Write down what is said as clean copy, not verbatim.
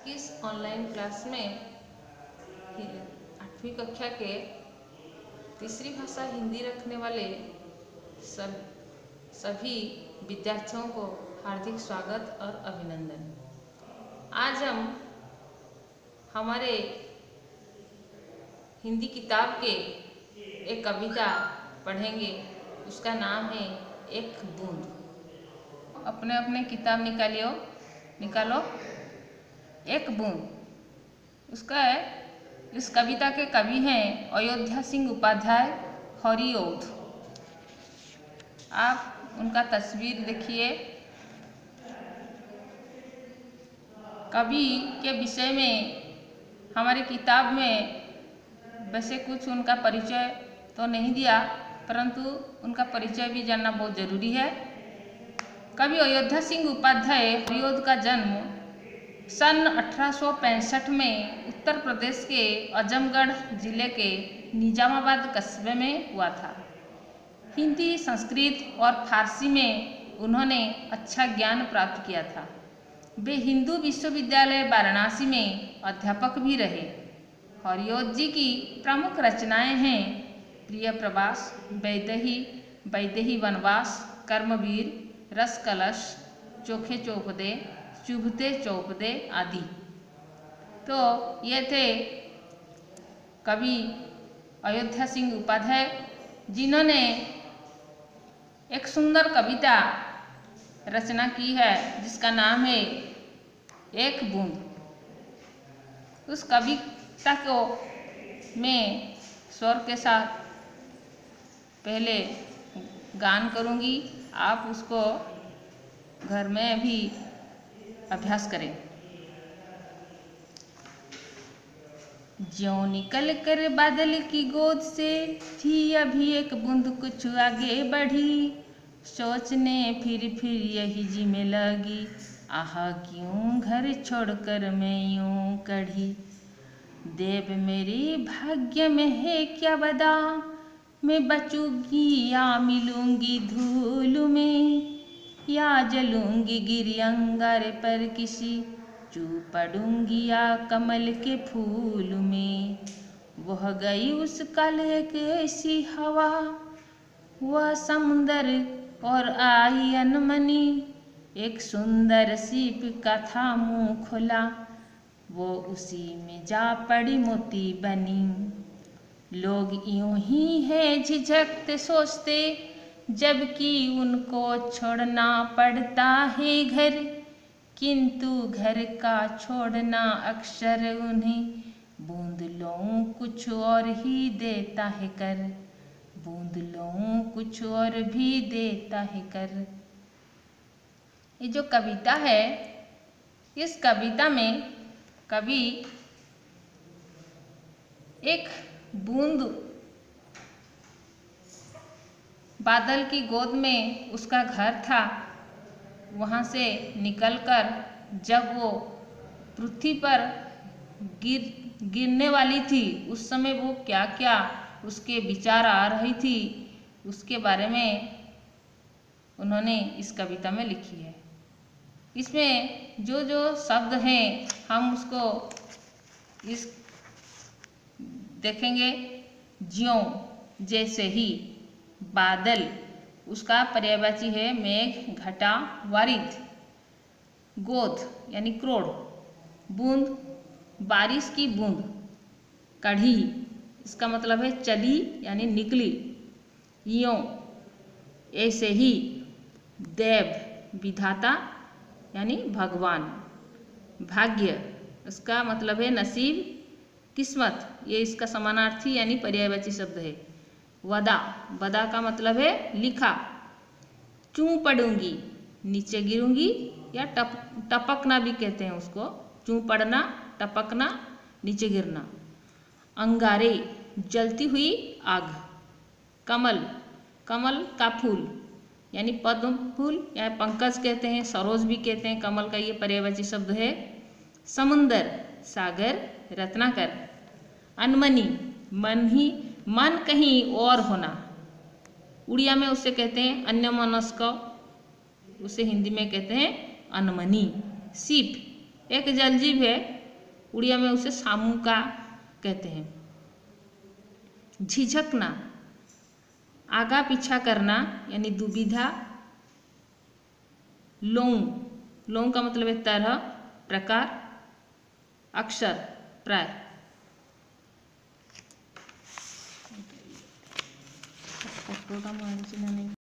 इस online class में 8वीं कक्षा के तीसरी भाषा हिंदी रखने वाले सभी विद्यार्थियों को हार्दिक स्वागत और अभिनंदन। आज हम हमारे हिंदी किताब के एक कविता पढ़ेंगे। उसका नाम है एक बूंद। अपने अपने किताब निकालो। एक बूंद उसका है। इस कविता के कवि हैं अयोध्या सिंह उपाध्याय हरिऔध। आप उनका तस्वीर देखिए। कवि के विषय में हमारी किताब में वैसे कुछ उनका परिचय तो नहीं दिया, परंतु उनका परिचय भी जानना बहुत जरूरी है। कवि अयोध्या सिंह उपाध्याय हरिऔध का जन्म सन 1865 में उत्तर प्रदेश के आजमगढ़ जिले के निजामाबाद कस्बे में हुआ था। हिंदी, संस्कृत और फारसी में उन्होंने अच्छा ज्ञान प्राप्त किया था। वे हिंदू विश्वविद्यालय वाराणसी में अध्यापक भी रहे। हरिऔध जी की प्रमुख रचनाएं हैं प्रिय प्रवास, वैदेही वनवास, कर्मवीर, रस कलश, चोखे चौपदे, चुभते चौपदे आदि। तो ये थे कवि अयोध्या सिंह उपाध्याय, जिन्होंने एक सुंदर कविता रचना की है जिसका नाम है एक बूंद। उस कविता को मैं स्वर के साथ पहले गान करूंगी। आप उसको घर में भी अभ्यास करें। ज्यों निकल कर बादल की गोद से थी अभी एक बूंद कुछ आगे बढ़ी, सोचने फिर यही जी में लगी, आह क्यों घर छोड़कर मैं यूं कढ़ी। देव मेरे भाग्य में है क्या बदा, मैं बचूंगी या मिलूंगी धूल में, या जलूंगी गिरी अंगारे पर किसी, चू पड़ूंगी या कमल के फूल में। वह गई उस काल एक ऐसी हवा, वह समुंदर और आई अनमनी, एक सुंदर सीप का था मुंह खुला, वो उसी में जा पड़ी मोती बनी। लोग यूं ही है झिझकते सोचते, जबकि उनको छोड़ना पड़ता है घर, किंतु घर का छोड़ना अक्सर उन्हें बूंद लों कुछ और ही देता है कर, बूंद लों कुछ और भी देता है कर। ये जो कविता है, इस कविता में कवि एक बूंद बादल की गोद में उसका घर था, वहाँ से निकलकर जब वो पृथ्वी पर गिरने वाली थी, उस समय वो क्या क्या उसके विचार आ रही थी, उसके बारे में उन्होंने इस कविता में लिखी है। इसमें जो जो शब्द हैं हम उसको इस देखेंगे। ज्यों जैसे ही, बादल उसका पर्यायवाची है मेघ, घटा, वारिध, गोद यानी क्रोड़, बूंद बारिश की बूंद, कढ़ी इसका मतलब है चली यानी निकली, यों ऐसे ही, देव विधाता यानी भगवान, भाग्य इसका मतलब है नसीब, किस्मत ये इसका समानार्थी यानी पर्यायवाची शब्द है। वदा का मतलब है लिखा। चूं पड़ूंगी नीचे गिरूंगी, या टपकना भी कहते हैं उसको, चूं पड़ना, टपकना, नीचे गिरना। अंगारे जलती हुई आग। कमल का फूल यानी पद्म फूल या पंकज कहते हैं, सरोज भी कहते हैं, कमल का ये पर्यायवाची शब्द है। समुंदर सागर, रत्नाकर। अनमनी मन कहीं और होना, उड़िया में उसे कहते हैं अन्यमनस्क, उसे हिंदी में कहते हैं अनमनी। सीप एक जलजीव है, उड़िया में उसे सामुका कहते हैं। झिझकना, आगा पीछा करना यानी दुविधा। लोंग, लोंग का मतलब है तरह, प्रकार, अक्षर, प्राय। प्रोग्राम